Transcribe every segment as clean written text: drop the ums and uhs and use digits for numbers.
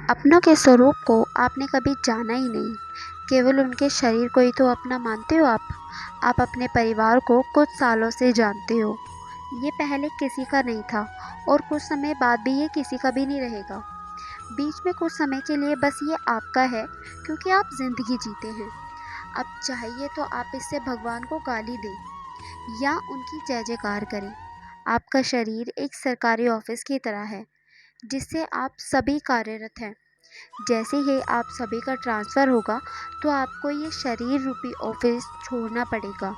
अपनों के स्वरूप को आपने कभी जाना ही नहीं, केवल उनके शरीर को ही तो अपना मानते हो आप। आप अपने परिवार को कुछ सालों से जानते हो। ये पहले किसी का नहीं था और कुछ समय बाद भी ये किसी का भी नहीं रहेगा। बीच में कुछ समय के लिए बस ये आपका है क्योंकि आप ज़िंदगी जीते हैं। अब चाहिए तो आप इससे भगवान को गाली दें या उनकी जय जयकार करें। आपका शरीर एक सरकारी ऑफिस की तरह है जिससे आप सभी कार्यरत हैं। जैसे ही आप सभी का ट्रांसफ़र होगा तो आपको ये शरीर रूपी ऑफिस छोड़ना पड़ेगा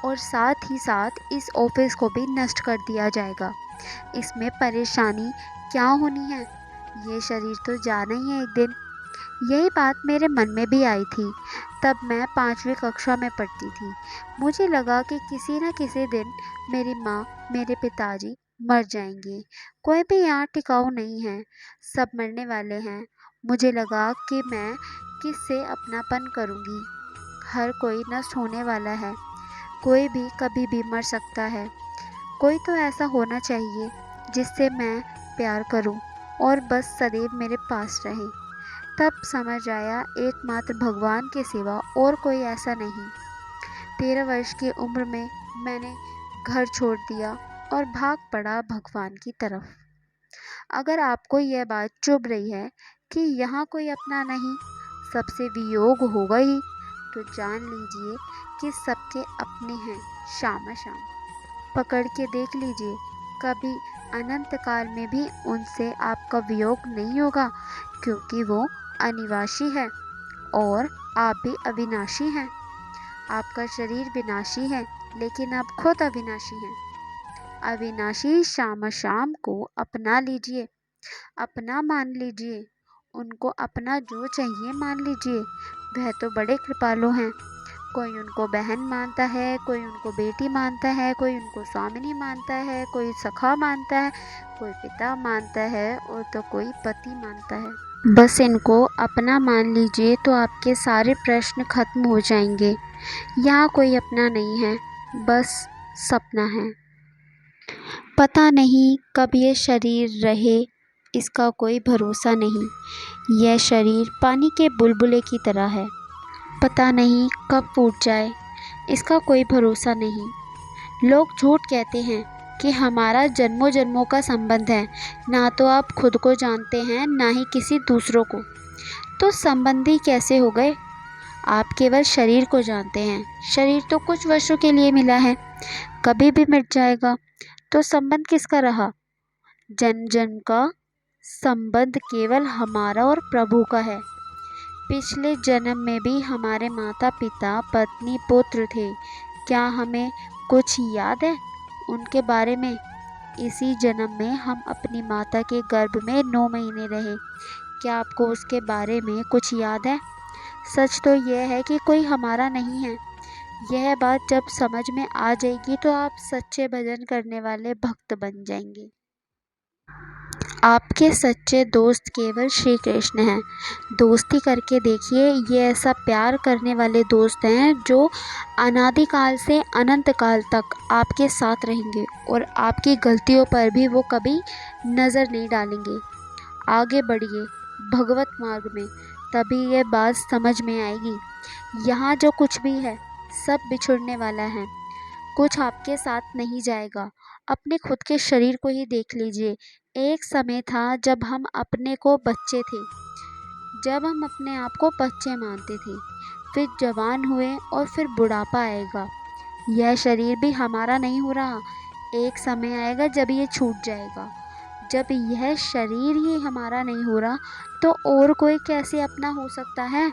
और साथ ही साथ इस ऑफिस को भी नष्ट कर दिया जाएगा। इसमें परेशानी क्या होनी है, ये शरीर तो जाना ही है एक दिन। यही बात मेरे मन में भी आई थी। तब मैं 5वीं कक्षा में पढ़ती थी। मुझे लगा कि किसी न किसी दिन मेरी माँ, मेरे पिताजी मर जाएंगे। कोई भी यहाँ टिकाऊ नहीं है, सब मरने वाले हैं। मुझे लगा कि मैं किससे अपनापन करूँगी। हर कोई नष्ट होने वाला है, कोई भी कभी भी मर सकता है। कोई तो ऐसा होना चाहिए जिससे मैं प्यार करूं और बस सदैव मेरे पास रहे। तब समझ आया एकमात्र भगवान के सिवा और कोई ऐसा नहीं। 13 वर्ष की उम्र में मैंने घर छोड़ दिया और भाग पड़ा भगवान की तरफ। अगर आपको यह बात चुभ रही है कि यहाँ कोई अपना नहीं, सबसे वियोग होगा ही, तो जान लीजिए कि सबके अपने हैं शाम शाम। पकड़ के देख लीजिए, कभी अनंत काल में भी उनसे आपका वियोग नहीं होगा, क्योंकि वो अनिवासी है और आप भी अविनाशी हैं। आपका शरीर विनाशी है लेकिन आप खुद अविनाशी हैं। अविनाशी शाम शाम को अपना लीजिए, अपना मान लीजिए। उनको अपना जो चाहिए मान लीजिए। वह तो बड़े कृपालु हैं। कोई उनको बहन मानता है, कोई उनको बेटी मानता है, कोई उनको स्वामिनी मानता है, कोई सखा मानता है, कोई पिता मानता है और तो कोई पति मानता है। बस इनको अपना मान लीजिए तो आपके सारे प्रश्न खत्म हो जाएंगे। यहाँ कोई अपना नहीं है, बस सपना है। पता नहीं कब ये शरीर रहे, इसका कोई भरोसा नहीं। यह शरीर पानी के बुलबुले की तरह है, पता नहीं कब फूट जाए, इसका कोई भरोसा नहीं। लोग झूठ कहते हैं कि हमारा जन्मों जन्मों का संबंध है, ना तो आप खुद को जानते हैं ना ही किसी दूसरों को, तो संबंधी कैसे हो गए? आप केवल शरीर को जानते हैं। शरीर तो कुछ वर्षों के लिए मिला है, कभी भी मिट जाएगा, तो संबंध किसका रहा? जन्म जन्म का संबंध केवल हमारा और प्रभु का है। पिछले जन्म में भी हमारे माता पिता पत्नी पुत्र थे, क्या हमें कुछ याद है उनके बारे में? इसी जन्म में हम अपनी माता के गर्भ में 9 महीने रहे, क्या आपको उसके बारे में कुछ याद है? सच तो यह है कि कोई हमारा नहीं है। यह बात जब समझ में आ जाएगी तो आप सच्चे भजन करने वाले भक्त बन जाएंगे। आपके सच्चे दोस्त केवल श्री कृष्ण हैं। दोस्ती करके देखिए, ये ऐसा प्यार करने वाले दोस्त हैं जो अनादिकाल से अनंत काल तक आपके साथ रहेंगे और आपकी गलतियों पर भी वो कभी नज़र नहीं डालेंगे। आगे बढ़िए भगवत मार्ग में, तभी ये बात समझ में आएगी। यहाँ जो कुछ भी है सब बिछुड़ने वाला है, कुछ आपके साथ नहीं जाएगा। अपने खुद के शरीर को ही देख लीजिए। एक समय था जब हम अपने को बच्चे थे, जब हम अपने आप को बच्चे मानते थे, फिर जवान हुए और फिर बुढ़ापा आएगा। यह शरीर भी हमारा नहीं हो रहा, एक समय आएगा जब ये छूट जाएगा। जब यह शरीर ही हमारा नहीं हो रहा तो और कोई कैसे अपना हो सकता है?